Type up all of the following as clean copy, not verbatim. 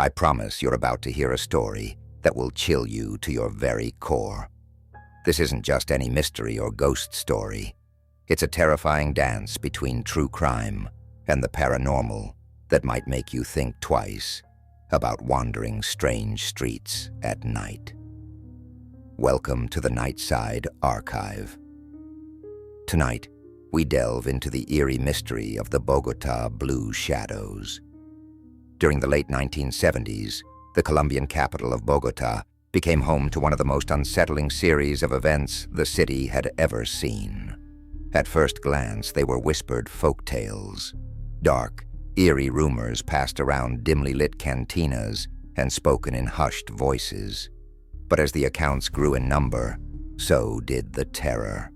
I promise you're about to hear a story that will chill you to your very core. This isn't just any mystery or ghost story. It's a terrifying dance between true crime and the paranormal that might make you think twice about wandering strange streets at night. Welcome to the Nightside Archive. Tonight, we delve into the eerie mystery of the Bogota Blue Shadows. During the late 1970s, the Colombian capital of Bogota became home to one of the most unsettling series of events the city had ever seen. At first glance, they were whispered folk tales. Dark, eerie rumors passed around dimly lit cantinas and spoken in hushed voices. But as the accounts grew in number, so did the terror.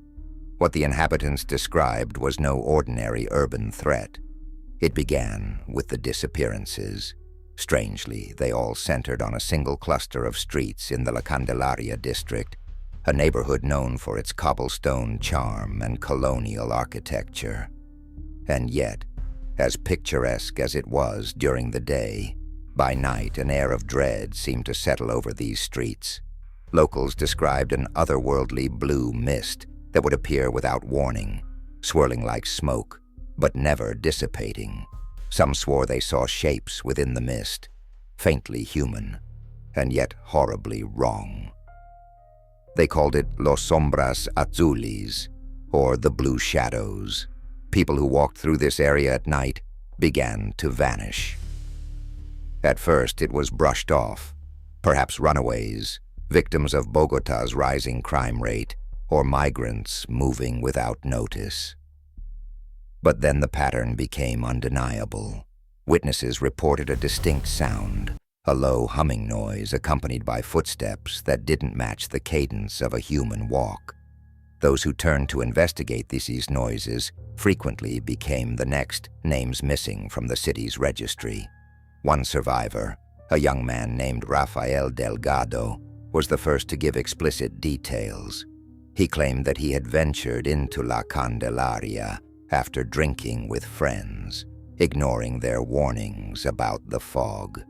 What the inhabitants described was no ordinary urban threat. It began with the disappearances. Strangely, they all centered on a single cluster of streets in the Candelaria district, a neighborhood known for its cobblestone charm and colonial architecture. And yet, as picturesque as it was during the day, by night an air of dread seemed to settle over these streets. Locals described an otherworldly blue mist that would appear without warning, swirling like smoke, but never dissipating. Some swore they saw shapes within the mist, faintly human, and yet horribly wrong. They called it Los Sombras Azules, or the Blue Shadows. People who walked through this area at night began to vanish. At first, it was brushed off, perhaps runaways, victims of Bogota's rising crime rate, or migrants moving without notice. But then the pattern became undeniable. Witnesses reported a distinct sound, a low humming noise accompanied by footsteps that didn't match the cadence of a human walk. Those who turned to investigate these noises frequently became the next names missing from the city's registry. One survivor, a young man named Raphael Delgado, was the first to give explicit details. He claimed that he had ventured into La Candelaria after drinking with friends, ignoring their warnings about the fog.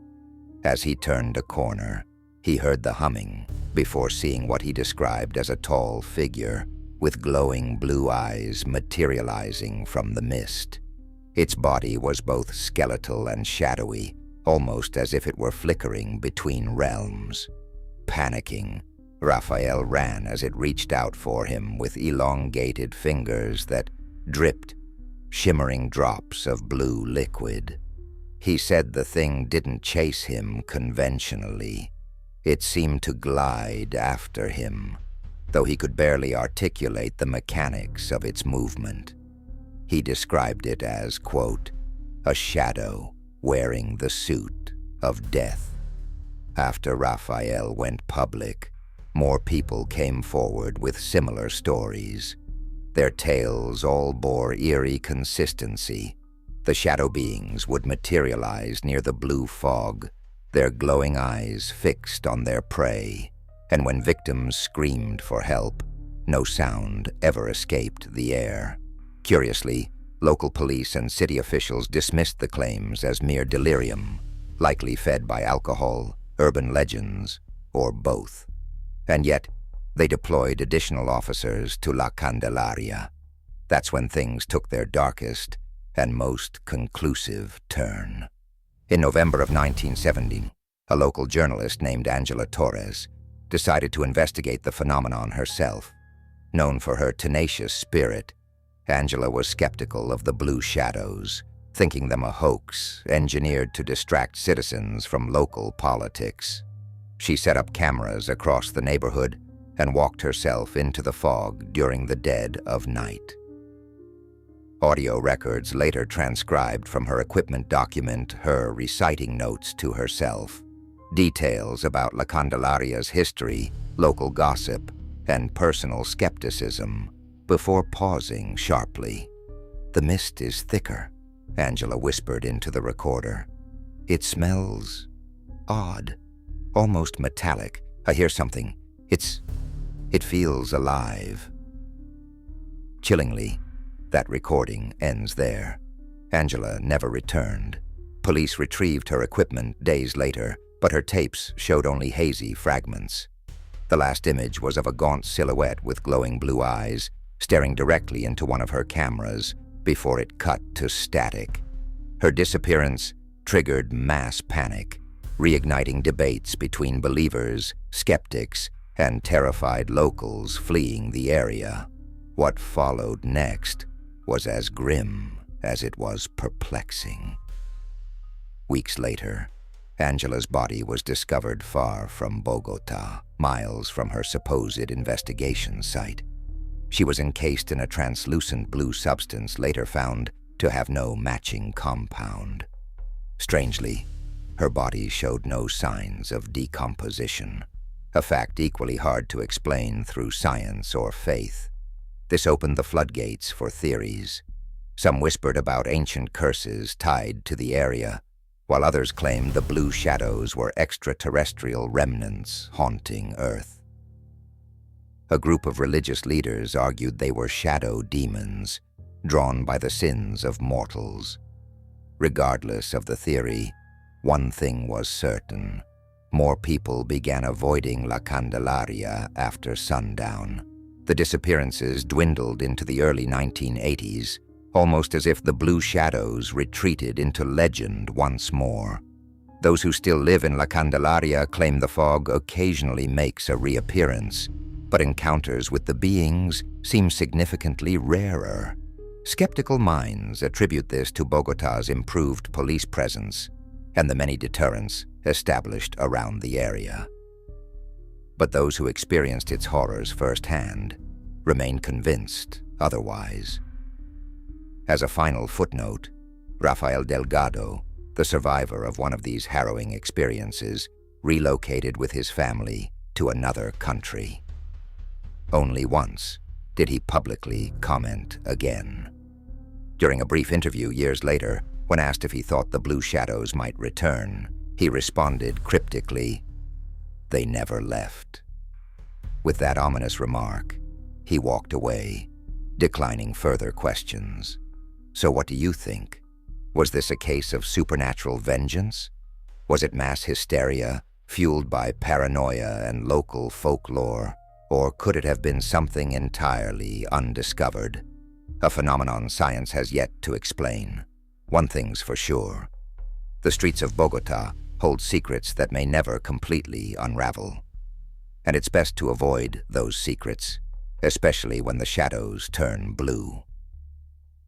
As he turned a corner, he heard the humming before seeing what he described as a tall figure with glowing blue eyes materializing from the mist. Its body was both skeletal and shadowy, almost as if it were flickering between realms. Panicking, Raphael ran as it reached out for him with elongated fingers that dripped shimmering drops of blue liquid. He said the thing didn't chase him conventionally. It seemed to glide after him, though he could barely articulate the mechanics of its movement. He described it as, quote, a shadow wearing the suit of death. After Raphael went public, more people came forward with similar stories. Their tales all bore eerie consistency. The shadow beings would materialize near the blue fog, their glowing eyes fixed on their prey, and when victims screamed for help, no sound ever escaped the air. Curiously, local police and city officials dismissed the claims as mere delirium, likely fed by alcohol, urban legends, or both. And yet, they deployed additional officers to La Candelaria. That's when things took their darkest and most conclusive turn. In November of 1970, a local journalist named Angela Torres decided to investigate the phenomenon herself. Known for her tenacious spirit, Angela was skeptical of the Blue Shadows, thinking them a hoax engineered to distract citizens from local politics. She set up cameras across the neighborhood and walked herself into the fog during the dead of night. Audio records later transcribed from her equipment document her reciting notes to herself, details about La Candelaria's history, local gossip, and personal skepticism, before pausing sharply. "The mist is thicker," Angela whispered into the recorder. "It smells odd, almost metallic. I hear something. It feels alive." Chillingly, that recording ends there. Angela never returned. Police retrieved her equipment days later, but her tapes showed only hazy fragments. The last image was of a gaunt silhouette with glowing blue eyes, staring directly into one of her cameras before it cut to static. Her disappearance triggered mass panic, reigniting debates between believers, skeptics, and terrified locals fleeing the area. What followed next was as grim as it was perplexing. Weeks later, Angela's body was discovered far from Bogota, miles from her supposed investigation site. She was encased in a translucent blue substance later found to have no matching compound. Strangely, her body showed no signs of decomposition, a fact equally hard to explain through science or faith. This opened the floodgates for theories. Some whispered about ancient curses tied to the area, while others claimed the Blue Shadows were extraterrestrial remnants haunting Earth. A group of religious leaders argued they were shadow demons, drawn by the sins of mortals. Regardless of the theory, one thing was certain: more people began avoiding La Candelaria after sundown. The disappearances dwindled into the early 1980s, almost as if the Blue Shadows retreated into legend once more. Those who still live in La Candelaria claim the fog occasionally makes a reappearance, but encounters with the beings seem significantly rarer. Skeptical minds attribute this to Bogota's improved police presence and the many deterrents established around the area. But those who experienced its horrors firsthand remain convinced otherwise. As a final footnote, Raphael Delgado, the survivor of one of these harrowing experiences, relocated with his family to another country. Only once did he publicly comment again. During a brief interview years later, when asked if he thought the Blue Shadows might return, he responded cryptically, "They never left." With that ominous remark, he walked away, declining further questions. So what do you think? Was this a case of supernatural vengeance? Was it mass hysteria, fueled by paranoia and local folklore? Or could it have been something entirely undiscovered? A phenomenon science has yet to explain. One thing's for sure: the streets of Bogota hold secrets that may never completely unravel. And it's best to avoid those secrets, especially when the shadows turn blue.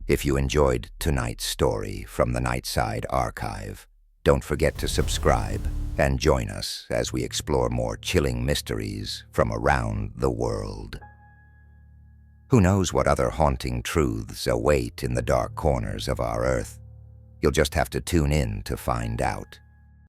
If you enjoyed tonight's story from the Nightside Archive, don't forget to subscribe and join us as we explore more chilling mysteries from around the world. Who knows what other haunting truths await in the dark corners of our Earth? You'll just have to tune in to find out.